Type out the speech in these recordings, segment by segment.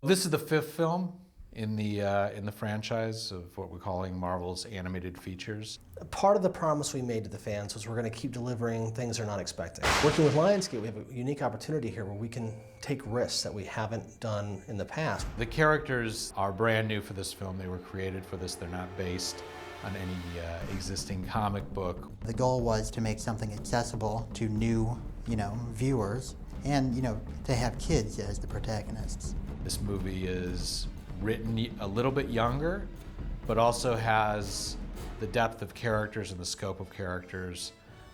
This is the fifth film in the franchise of what we're calling Marvel's animated features. Part of the promise we made to the fans was we're going to keep delivering things they're not expecting. Working with Lionsgate, we have a unique opportunity here where we can take risks that we haven't done in the past. The characters are brand new for this film. They were created for this. They're not based on any existing comic book. The goal was to make something accessible to new, viewers, and to have kids as the protagonists. This movie is written a little bit younger, but also has the depth of characters and the scope of characters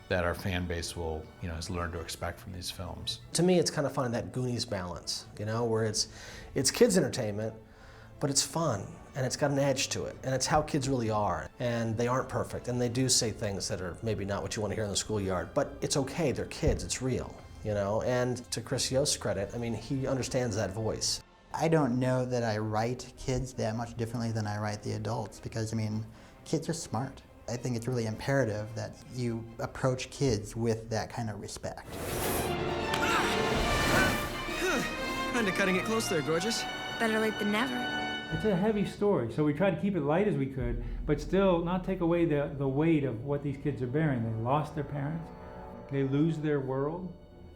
that our fan base will, has learned to expect from these films. To me, it's kind of finding that Goonies balance, where it's kids' entertainment, but it's fun, and it's got an edge to it, and it's how kids really are. And they aren't perfect, and they do say things that are maybe not what you want to hear in the schoolyard, but it's okay, they're kids, it's real, And to Chris Yost's credit, he understands that voice. I don't know that I write kids that much differently than I write the adults because, kids are smart. I think it's really imperative that you approach kids with that kind of respect. Kinda cutting it close there, gorgeous. Better late than never. It's a heavy story, so we tried to keep it light as we could, but still not take away the weight of what these kids are bearing. They lost their parents, they lose their world,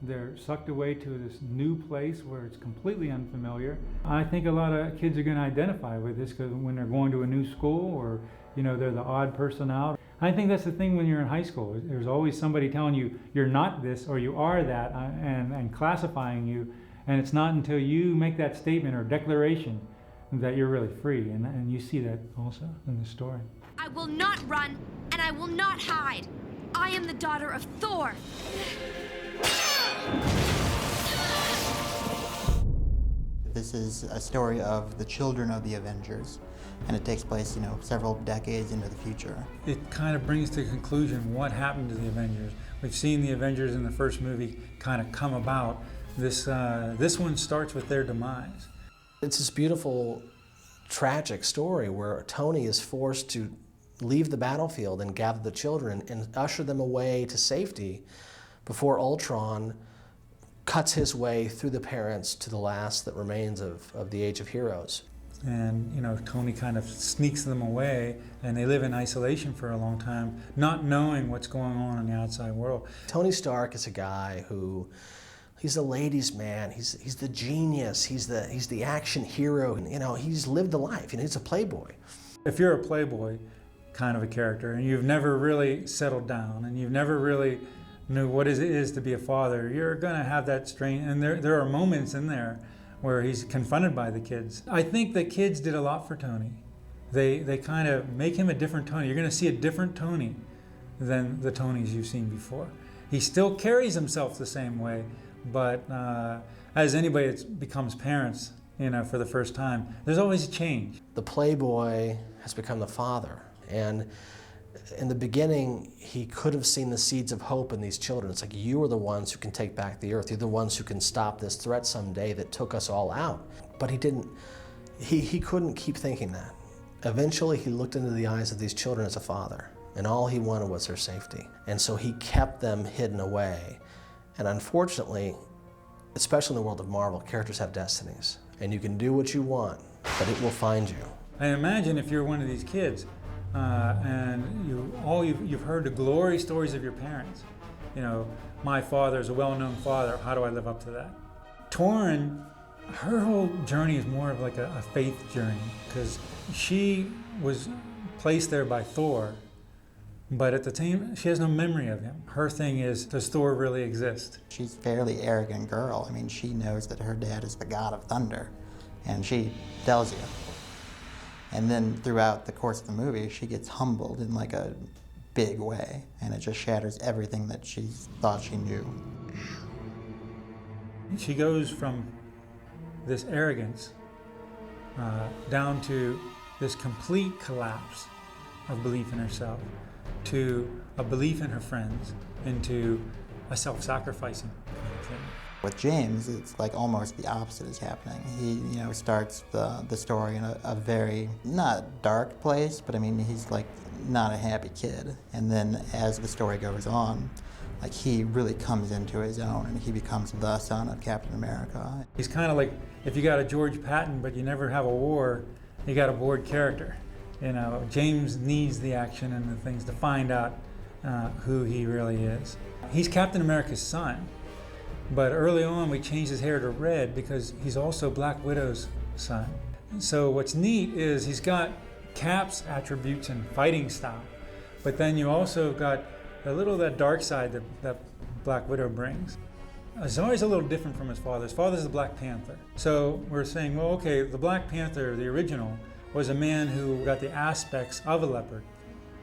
they're sucked away to this new place where it's completely unfamiliar. I think a lot of kids are going to identify with this because when they're going to a new school or they're the odd person out. I think that's the thing when you're in high school. There's always somebody telling you you're not this or you are that and classifying you, and it's not until you make that statement or declaration that you're really free, and you see that also in the story. I will not run, and I will not hide. I am the daughter of Thor. This is a story of the children of the Avengers, and it takes place, several decades into the future. It kind of brings to conclusion what happened to the Avengers. We've seen the Avengers in the first movie kind of come about. This one starts with their demise. It's this beautiful, tragic story where Tony is forced to leave the battlefield and gather the children and usher them away to safety before Ultron cuts his way through the parents to the last that remains of the Age of Heroes. And Tony kind of sneaks them away, and they live in isolation for a long time, not knowing what's going on in the outside world. Tony Stark is a guy who, he's a ladies' man. He's the genius. He's the action hero. And, he's lived a life. He's a playboy. If you're a playboy kind of a character, and you've never really settled down, and you've never really knew what it is to be a father, you're going to have that strain. And there are moments in there where he's confronted by the kids. I think the kids did a lot for Tony. They kind of make him a different Tony. You're going to see a different Tony than the Tonys you've seen before. He still carries himself the same way, but as anybody that becomes parents, for the first time, there's always a change. The playboy has become the father, and in the beginning, he could have seen the seeds of hope in these children. It's like, you are the ones who can take back the earth. You're the ones who can stop this threat someday that took us all out. But he didn't. He couldn't keep thinking that. Eventually, he looked into the eyes of these children as a father, and all he wanted was their safety. And so he kept them hidden away. And unfortunately, especially in the world of Marvel, characters have destinies. And you can do what you want, but it will find you. And imagine if you're one of these kids, and you've heard the glory stories of your parents. My father is a well-known father. How do I live up to that? Torrin, her whole journey is more of like a faith journey because she was placed there by Thor, but at the time she has no memory of him. Her thing is, does Thor really exist? She's a fairly arrogant girl. She knows that her dad is the god of thunder, and she tells you. And then throughout the course of the movie, she gets humbled in like a big way, and it just shatters everything that she thought she knew. She goes from this arrogance down to this complete collapse of belief in herself, to a belief in her friends, into a self-sacrificing kind of thing. With James, it's like almost the opposite is happening. He, starts the story in a very, not dark place, but he's like not a happy kid. And then as the story goes on, Like, he really comes into his own, and he becomes the son of Captain America. He's kind of like, if you got a George Patton but you never have a war, you got a bored character. You know, James needs the action and the things to find out who he really is. He's Captain America's son, but early on we changed his hair to red because he's also Black Widow's son. So what's neat is he's got Cap's attributes and fighting style, but then you also got a little of that dark side that Black Widow brings. Azari's a little different from his father. His father's the Black Panther. So we're saying, well, okay, the Black Panther, the original, was a man who got the aspects of a leopard.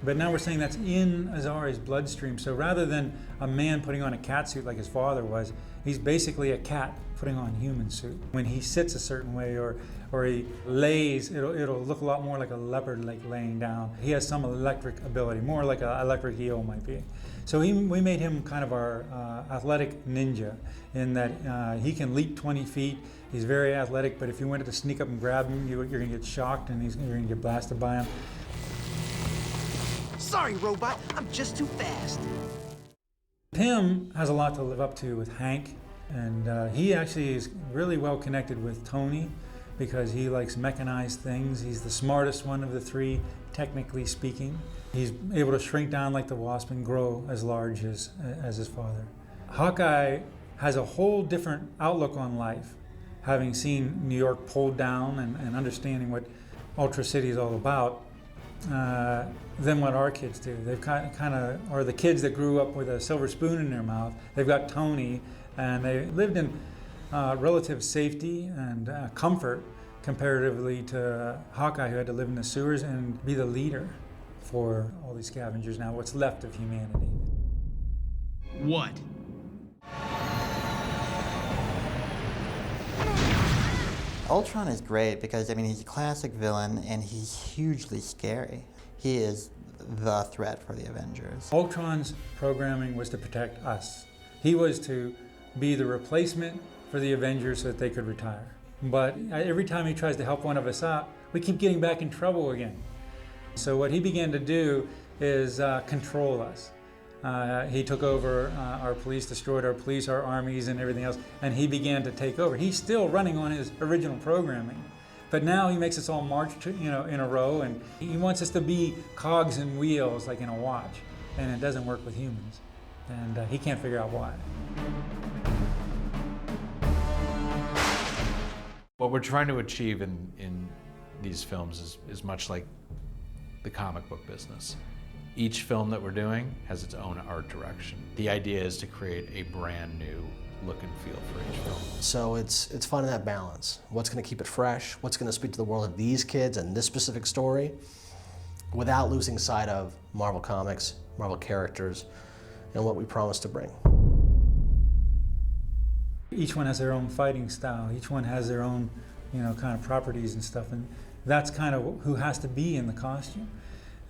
But now we're saying that's in Azari's bloodstream. So rather than a man putting on a cat suit like his father was, he's basically a cat putting on a human suit. When he sits a certain way or he lays, it'll look a lot more like a leopard, like laying down. He has some electric ability, more like an electric eel might be. So we made him kind of our athletic ninja in that he can leap 20 feet. He's very athletic, but if you wanted to sneak up and grab him, you're going to get shocked and you're going to get blasted by him. Sorry, robot. I'm just too fast. Pym has a lot to live up to with Hank, and he actually is really well connected with Tony because he likes mechanized things. He's the smartest one of the three, technically speaking. He's able to shrink down like the Wasp and grow as large as his father. Hawkeye has a whole different outlook on life, having seen New York pulled down and understanding what Ultra City is all about. Than what our kids do. They've kind of are the kids that grew up with a silver spoon in their mouth. They've got Tony, and they lived in relative safety and comfort comparatively to Hawkeye, who had to live in the sewers and be the leader for all these scavengers now, what's left of humanity. What? Ultron is great because, I mean, he's a classic villain and he's hugely scary. He is the threat for the Avengers. Ultron's programming was to protect us. He was to be the replacement for the Avengers so that they could retire. But every time he tries to help one of us out, we keep getting back in trouble again. So what he began to do is control us. He took over our police, destroyed our police, our armies, and everything else, and he began to take over. He's still running on his original programming, but now he makes us all march, in a row, and he wants us to be cogs and wheels, like in a watch, and it doesn't work with humans, and he can't figure out why. What we're trying to achieve in these films is much like the comic book business. Each film that we're doing has its own art direction. The idea is to create a brand new look and feel for each film. So it's finding that balance. What's going to keep it fresh? What's going to speak to the world of these kids and this specific story without losing sight of Marvel Comics, Marvel characters, and what we promise to bring. Each one has their own fighting style. Each one has their own, kind of properties and stuff, and that's kind of who has to be in the costume.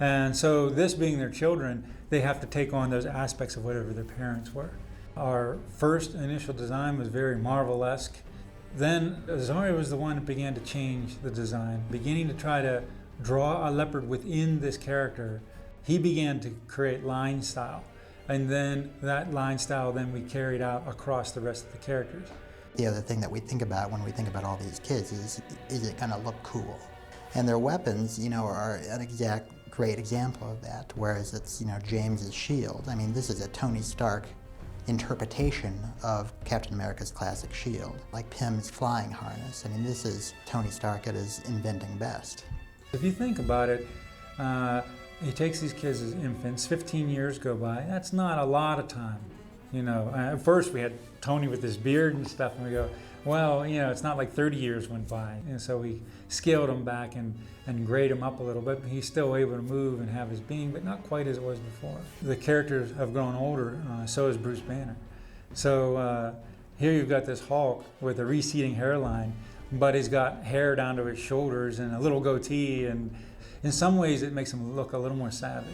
And so this being their children, they have to take on those aspects of whatever their parents were. Our first initial design was very Marvel-esque. Then Azari was the one that began to change the design, beginning to try to draw a leopard within this character. He began to create line style. And then that line style then we carried out across the rest of the characters. The other thing that we think about when we think about all these kids is it gonna look cool? And their weapons, are an exact great example of that, whereas it's, James's shield. I mean, this is a Tony Stark interpretation of Captain America's classic shield, like Pym's flying harness. I mean, this is Tony Stark at his inventing best. If you think about it, he takes these kids as infants, 15 years go by, that's not a lot of time. At first we had Tony with his beard and stuff, and we go, well, it's not like 30 years went by. And so we scaled him back and grade him up a little bit. He's still able to move and have his being, but not quite as it was before. The characters have grown older, so has Bruce Banner. So here you've got this Hulk with a receding hairline, but he's got hair down to his shoulders and a little goatee, and in some ways it makes him look a little more savage.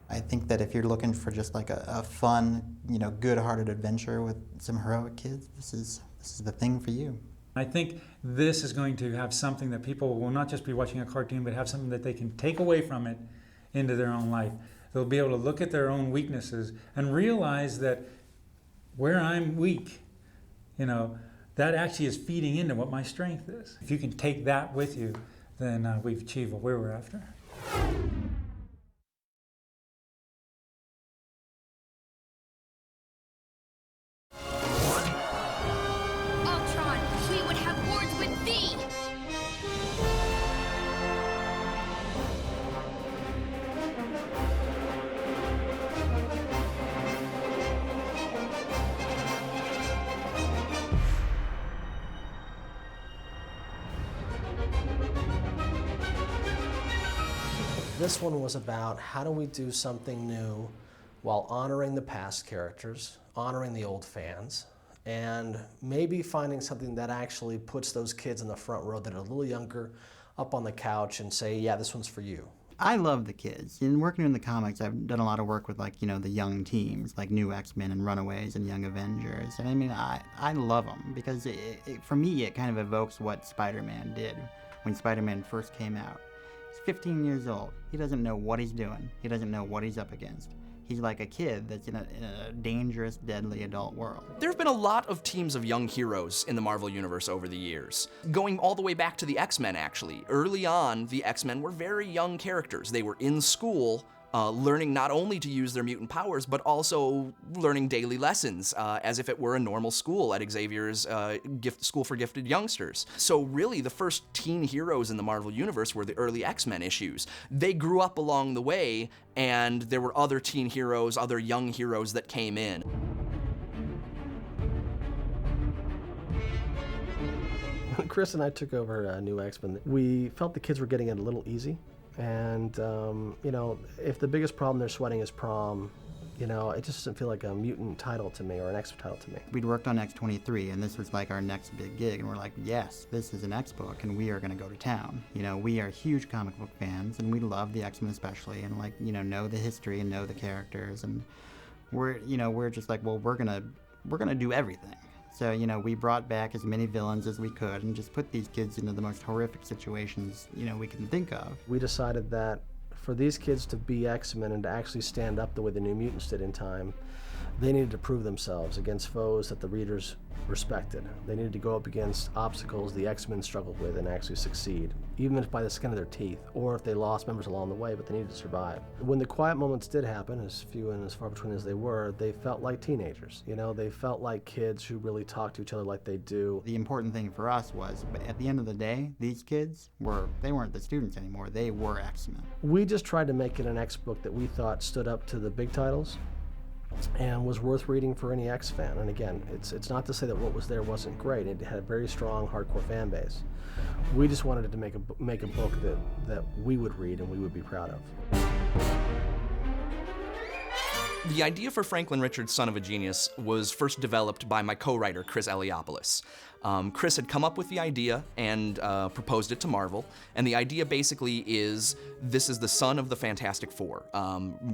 I think that if you're looking for just like a fun, good-hearted adventure with some heroic kids, this is the thing for you. I think this is going to have something that people will not just be watching a cartoon, but have something that they can take away from it into their own life. They'll be able to look at their own weaknesses and realize that where I'm weak, that actually is feeding into what my strength is. If you can take that with you, then we've achieved what we were after. Ultron, we would have words with thee! This one was about how do we do something new while honoring the past characters, honoring the old fans, and maybe finding something that actually puts those kids in the front row that are a little younger up on the couch and say, yeah, this one's for you. I love the kids. In working in the comics, I've done a lot of work with, like, the young teams, like New X-Men and Runaways and Young Avengers. And I mean, I love them because for me, it kind of evokes what Spider-Man did when Spider-Man first came out. He's 15 years old. He doesn't know what he's doing. He doesn't know what he's up against. He's like a kid that's in a dangerous, deadly adult world. There have been a lot of teams of young heroes in the Marvel Universe over the years, going all the way back to the X-Men, actually. Early on, the X-Men were very young characters. They were in school, learning not only to use their mutant powers, but also learning daily lessons, as if it were a normal school at Xavier's School for Gifted Youngsters. So really, the first teen heroes in the Marvel Universe were the early X-Men issues. They grew up along the way, and there were other teen heroes, other young heroes that came in. When Chris and I took over New X-Men, we felt the kids were getting it a little easy. And, if the biggest problem they're sweating is prom, it just doesn't feel like a mutant title to me or an X title to me. We'd worked on X-23, and this was like our next big gig, and we're like, yes, this is an X book, and we are going to go to town. We are huge comic book fans, and we love the X-Men especially, and know the history and know the characters, and we're just like, well, we're gonna do everything. So, we brought back as many villains as we could and just put these kids into the most horrific situations, we can think of. We decided that for these kids to be X-Men and to actually stand up the way the New Mutants did in time, they needed to prove themselves against foes that the readers respected. They needed to go up against obstacles the X-Men struggled with and actually succeed, even if by the skin of their teeth, or if they lost members along the way, but they needed to survive. When the quiet moments did happen, as few and as far between as they were, they felt like teenagers. They felt like kids who really talk to each other like they do. The important thing for us was, at the end of the day, these kids they weren't the students anymore, they were X-Men. We just tried to make it an X book that we thought stood up to the big titles and was worth reading for any X fan. And again, it's not to say that what was there wasn't great. It had a very strong, hardcore fan base. We just wanted it to make a book that we would read and we would be proud of. The idea for Franklin Richards' Son of a Genius was first developed by my co-writer, Chris Eliopulos. Chris had come up with the idea and proposed it to Marvel, and the idea basically is this is the son of the Fantastic Four.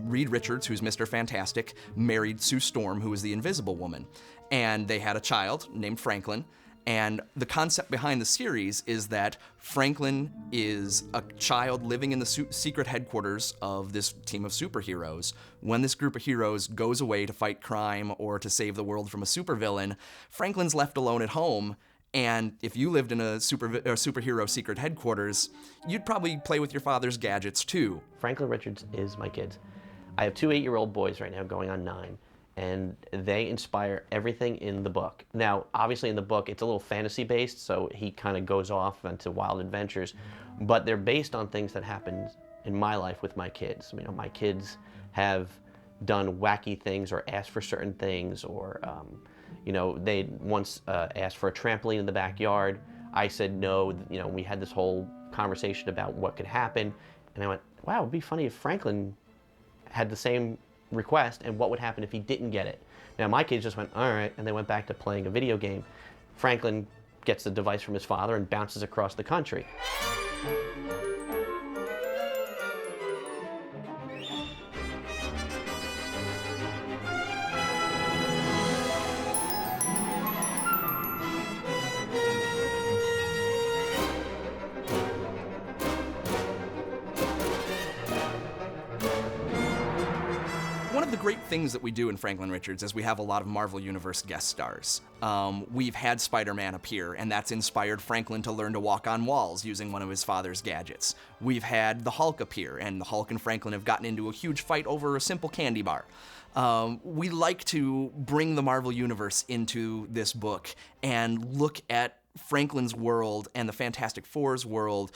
Reed Richards, who's Mr. Fantastic, married Sue Storm, who is the Invisible Woman, and they had a child named Franklin. And the concept behind the series is that Franklin is a child living in the secret headquarters of this team of superheroes. When this group of heroes goes away to fight crime or to save the world from a supervillain, Franklin's left alone at home. And if you lived in a superhero secret headquarters, you'd probably play with your father's gadgets too. Franklin Richards is my kids. I have 2 8-year-old boys right now going on 9. And they inspire everything in the book. Now, obviously in the book, it's a little fantasy-based, so he kind of goes off into wild adventures, but they're based on things that happened in my life with my kids. My kids have done wacky things or asked for certain things, or, they once asked for a trampoline in the backyard. I said no. We had this whole conversation about what could happen, and I went, wow, it'd be funny if Franklin had the same request and what would happen if he didn't get it. Now my kids just went, all right, and they went back to playing a video game. Franklin gets the device from his father and bounces across the country. great things that we do in Franklin Richards is we have a lot of Marvel Universe guest stars. We've had Spider-Man appear, and that's inspired Franklin to learn to walk on walls using one of his father's gadgets. We've had the Hulk appear, and the Hulk and Franklin have gotten into a huge fight over a simple candy bar. We like to bring the Marvel Universe into this book and look at Franklin's world and the Fantastic Four's world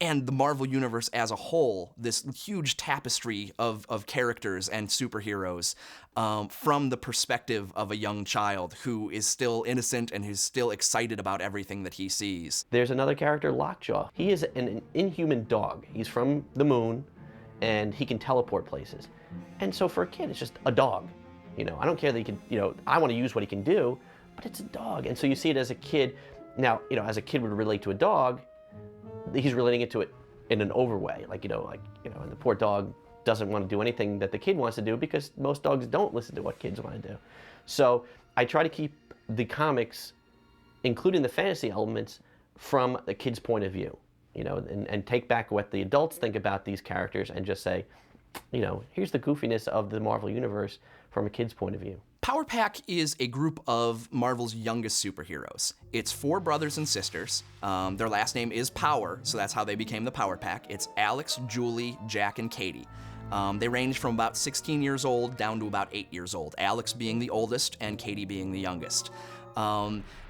and the Marvel Universe as a whole, this huge tapestry of characters and superheroes, from the perspective of a young child who is still innocent and who's still excited about everything that he sees. There's another character, Lockjaw. He is an inhuman dog. He's from the moon, and he can teleport places. And so for a kid, it's just a dog. You know, I don't care that he can, you know, I want to use what he can do, but it's a dog. And so you see it as a kid. Now, you know, as a kid would relate to a dog, he's relating it to it in an over way. And the poor dog doesn't want to do anything that the kid wants to do because most dogs don't listen to what kids want to do. So I try to keep the comics, including the fantasy elements, from the kid's point of view, you know, and take back what the adults think about these characters and just say, you know, here's the goofiness of the Marvel Universe from a kid's point of view. Power Pack is a group of Marvel's youngest superheroes. It's 4 brothers and sisters. Their last name is Power, so that's how they became the Power Pack. It's Alex, Julie, Jack, and Katie. They range from about 16 years old down to about 8 years old, Alex being the oldest and Katie being the youngest.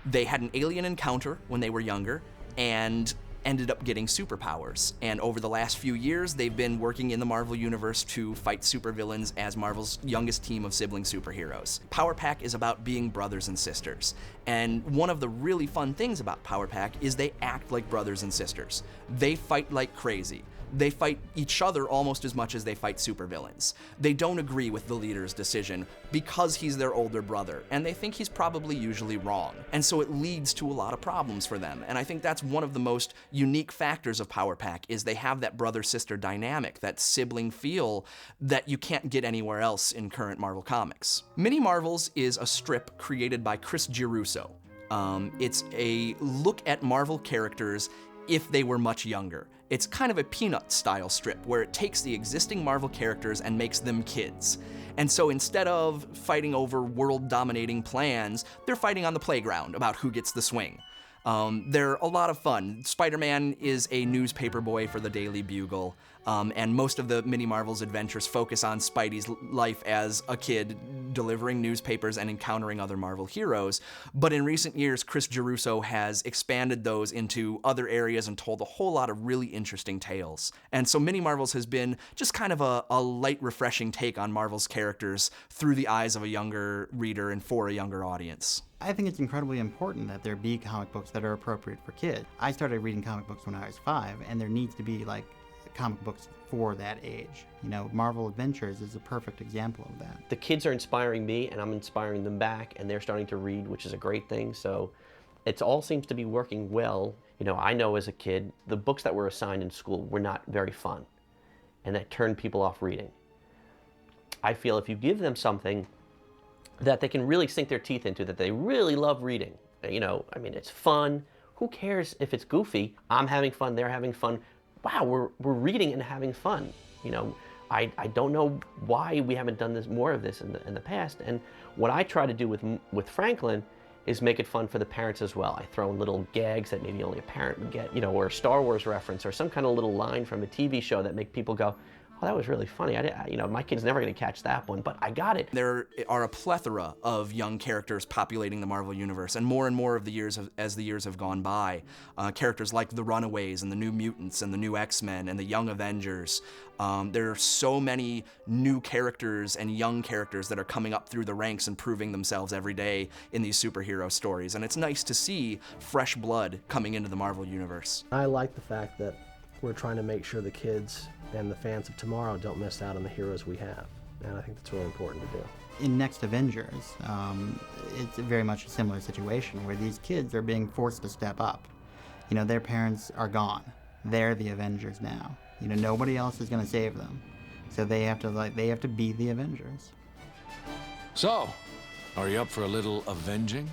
They had an alien encounter when they were younger and ended up getting superpowers. And over the last few years, they've been working in the Marvel Universe to fight supervillains as Marvel's youngest team of sibling superheroes. Power Pack is about being brothers and sisters. And one of the really fun things about Power Pack is they act like brothers and sisters. They fight like crazy. They fight each other almost as much as they fight supervillains. They don't agree with the leader's decision because he's their older brother, and they think he's probably usually wrong. And so it leads to a lot of problems for them. And I think that's one of the most unique factors of Power Pack is they have that brother-sister dynamic, that sibling feel that you can't get anywhere else in current Marvel comics. Mini Marvels is a strip created by Chris Girusso. It's a look at Marvel characters if they were much younger. It's kind of a Peanuts-style strip where it takes the existing Marvel characters and makes them kids. And so instead of fighting over world-dominating plans, they're fighting on the playground about who gets the swing. They're a lot of fun. Spider-Man is a newspaper boy for the Daily Bugle, and most of the Mini Marvels adventures focus on Spidey's life as a kid delivering newspapers and encountering other Marvel heroes. But in recent years, Chris Girusso has expanded those into other areas and told a whole lot of really interesting tales. And so Mini Marvels has been just kind of a light, refreshing take on Marvel's characters through the eyes of a younger reader and for a younger audience. I think it's incredibly important that there be comic books that are appropriate for kids. I started reading comic books when I was 5, and there needs to be like comic books for that age. You know, Marvel Adventures is a perfect example of that. The kids are inspiring me, and I'm inspiring them back, and they're starting to read, which is a great thing. So it all seems to be working well. You know, I know as a kid, the books that were assigned in school were not very fun, and that turned people off reading. I feel if you give them something that they can really sink their teeth into, that they really love reading. You know, I mean, it's fun. Who cares if it's goofy? I'm having fun, they're having fun. Wow, we're reading and having fun. You know, I don't know why we haven't done more of this in the past. And what I try to do with Franklin is make it fun for the parents as well. I throw in little gags that maybe only a parent would get, you know, or a Star Wars reference or some kind of little line from a TV show that make people go, oh, that was really funny. You know, my kid's never going to catch that one, but I got it. There are a plethora of young characters populating the Marvel Universe, and more of the years as the years have gone by. Characters like the Runaways and the New Mutants and the New X-Men and the Young Avengers. There are so many new characters and young characters that are coming up through the ranks and proving themselves every day in these superhero stories, and it's nice to see fresh blood coming into the Marvel Universe. I like the fact that we're trying to make sure the kids and the fans of tomorrow don't miss out on the heroes we have. And I think that's really important to do. In Next Avengers, it's very much a similar situation where these kids are being forced to step up. You know, their parents are gone. They're the Avengers now. You know, nobody else is going to save them. So they have to be the Avengers. So, are you up for a little avenging?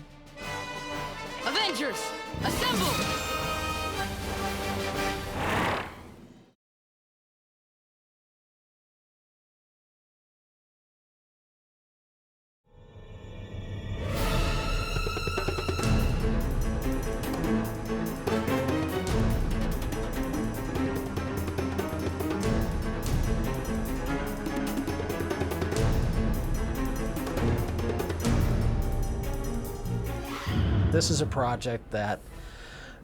Avengers, assemble! This is a project that,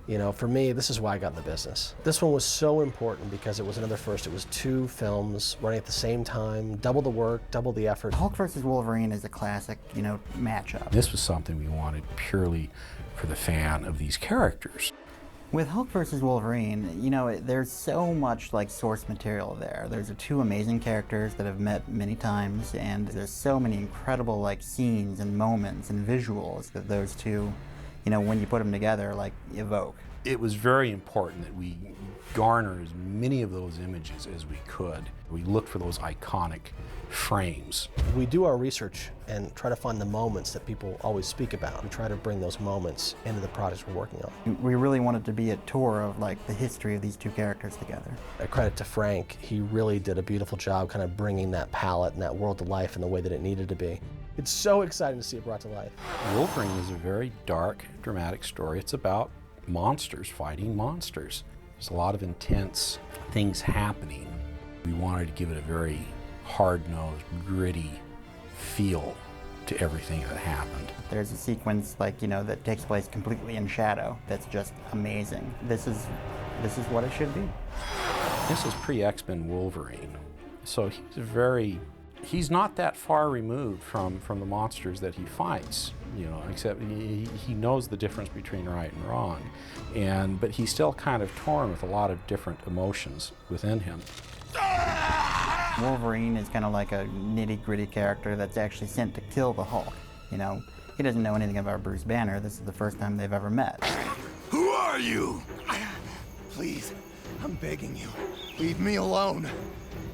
you know, for me, this is why I got in the business. This one was so important because it was another first. It was 2 films running at the same time, double the work, double the effort. Hulk versus Wolverine is a classic, you know, matchup. This was something we wanted purely for the fan of these characters. With Hulk versus Wolverine, you know, there's so much like source material there. There's 2 amazing characters that have met many times, and there's so many incredible like scenes and moments and visuals that those 2, you know, when you put them together, like evoke. It was very important that we garner as many of those images as we could. We looked for those iconic frames. We do our research and try to find the moments that people always speak about and try to bring those moments into the projects we're working on. We really wanted to be a tour of like the history of these 2 characters together. I credit to Frank. He really did a beautiful job kind of bringing that palette and that world to life in the way that it needed to be. It's so exciting to see it brought to life. Wolverine is a very dark, dramatic story. It's about monsters fighting monsters. There's a lot of intense things happening. We wanted to give it a very hard-nosed, gritty feel to everything that happened. There's a sequence like, you know, that takes place completely in shadow that's just amazing. This is what it should be. This is pre-X-Men Wolverine. So he's not that far removed from the monsters that he fights, you know, except he knows the difference between right and wrong. But he's still kind of torn with a lot of different emotions within him. Wolverine is kind of like a nitty-gritty character that's actually sent to kill the Hulk. You know, he doesn't know anything about Bruce Banner. This is the first time they've ever met. Who are you? Please, I'm begging you, leave me alone.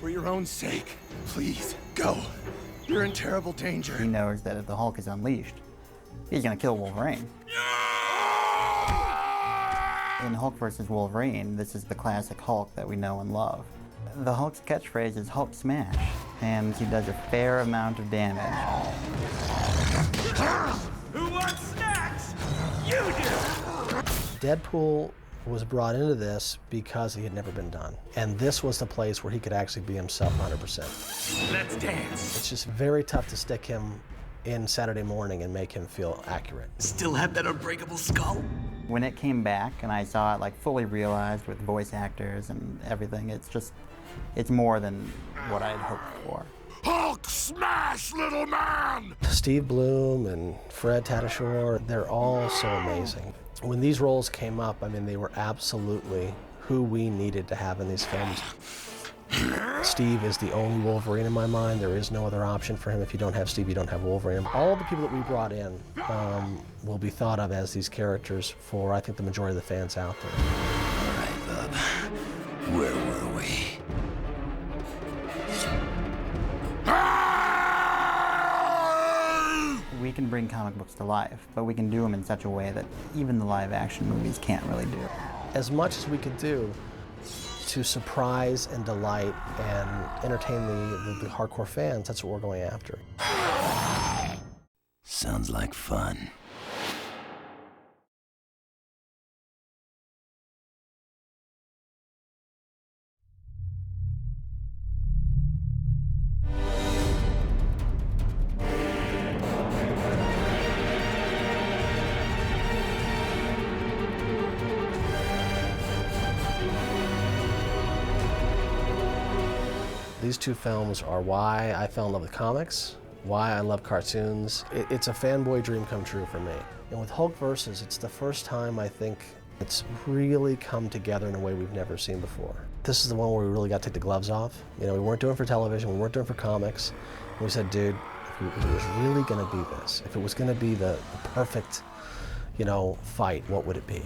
For your own sake, please, go. You're in terrible danger. He knows that if the Hulk is unleashed, he's gonna kill Wolverine. In Hulk versus Wolverine, this is the classic Hulk that we know and love. The Hulk's catchphrase is Hulk smash, and he does a fair amount of damage. Who wants snacks? You do! Deadpool was brought into this because he had never been done. And this was the place where he could actually be himself 100%. Let's dance. It's just very tough to stick him in Saturday morning and make him feel accurate. Still have that unbreakable skull? When it came back and I saw it like fully realized with voice actors and everything, it's more than what I had hoped for. Hulk smash, little man! Steve Bloom and Fred Tatasciore, they're all so amazing. When these roles came up, I mean, they were absolutely who we needed to have in these films. Steve is the only Wolverine in my mind. There is no other option for him. If you don't have Steve, you don't have Wolverine. All the people that we brought in will be thought of as these characters for, I think, the majority of the fans out there. All right, bub. Where were we? We can bring comic books to life, but we can do them in such a way that even the live-action movies can't really do. As much as we could do to surprise and delight and entertain the hardcore fans, that's what we're going after. Sounds like fun. These 2 films are why I fell in love with comics, why I love cartoons. It's a fanboy dream come true for me. And with Hulk versus, it's the first time I think it's really come together in a way we've never seen before. This is the one where we really got to take the gloves off. You know, we weren't doing it for television, we weren't doing it for comics. And we said, dude, if it was really gonna be this, if it was gonna be the perfect, you know, fight, what would it be?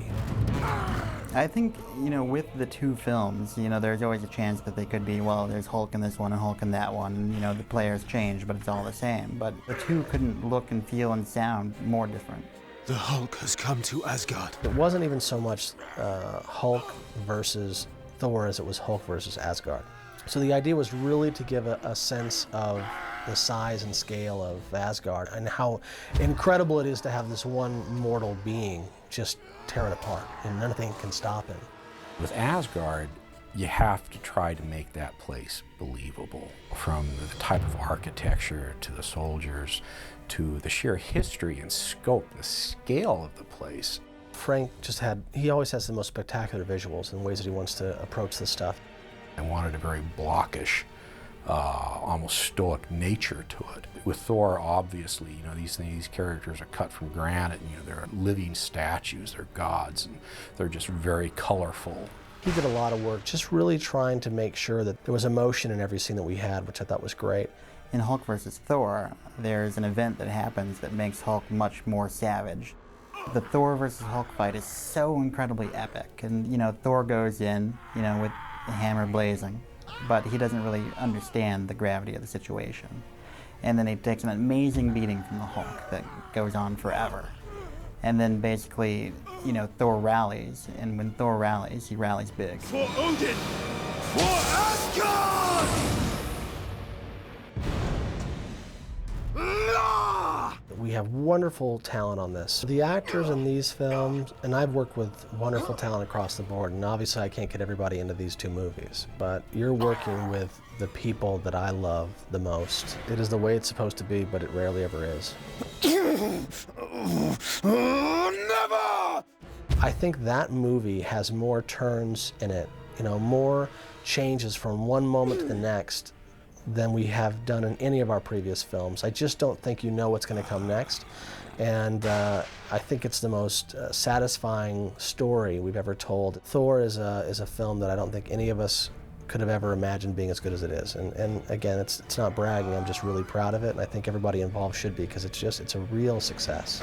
I think, you know, with the 2 films, you know, there's always a chance that they could be, well, there's Hulk in this one and Hulk in that one, and, you know, the players change, but it's all the same. But the 2 couldn't look and feel and sound more different. The Hulk has come to Asgard. It wasn't even so much Hulk versus Thor as it was Hulk versus Asgard. So the idea was really to give a sense of the size and scale of Asgard and how incredible it is to have this one mortal being just tear it apart and nothing can stop him. With Asgard, You have to try to make that place believable, from the type of architecture to the soldiers to the sheer history and scope, the scale of the place. Frank he always has the most spectacular visuals and ways that he wants to approach this stuff. I wanted a very blockish, almost stoic nature to it. With Thor, obviously, these characters are cut from granite, and they're living statues, they're gods, and they're just very colorful. He did a lot of work just really trying to make sure that there was emotion in every scene that we had, which I thought was great. In Hulk vs. Thor, there's an event that happens that makes Hulk much more savage. The Thor versus Hulk fight is so incredibly epic, and Thor goes in, with the hammer blazing, but he doesn't really understand the gravity of the situation. And then he takes an amazing beating from the Hulk that goes on forever. And then basically, Thor rallies, and when Thor rallies, he rallies big. For Odin! For Asgard! We have wonderful talent on this. The actors in these films, and I've worked with wonderful talent across the board, and obviously I can't get everybody into these two movies, but you're working with the people that I love the most. It is the way it's supposed to be, but it rarely ever is. Never! I think that movie has more turns in it, more changes from one moment to the next than we have done in any of our previous films. I just don't think you know what's going to come next, and I think it's the most satisfying story we've ever told. Thor is a film that I don't think any of us could have ever imagined being as good as it is, and again, it's not bragging. I'm just really proud of it, and I think everybody involved should be, because it's a real success.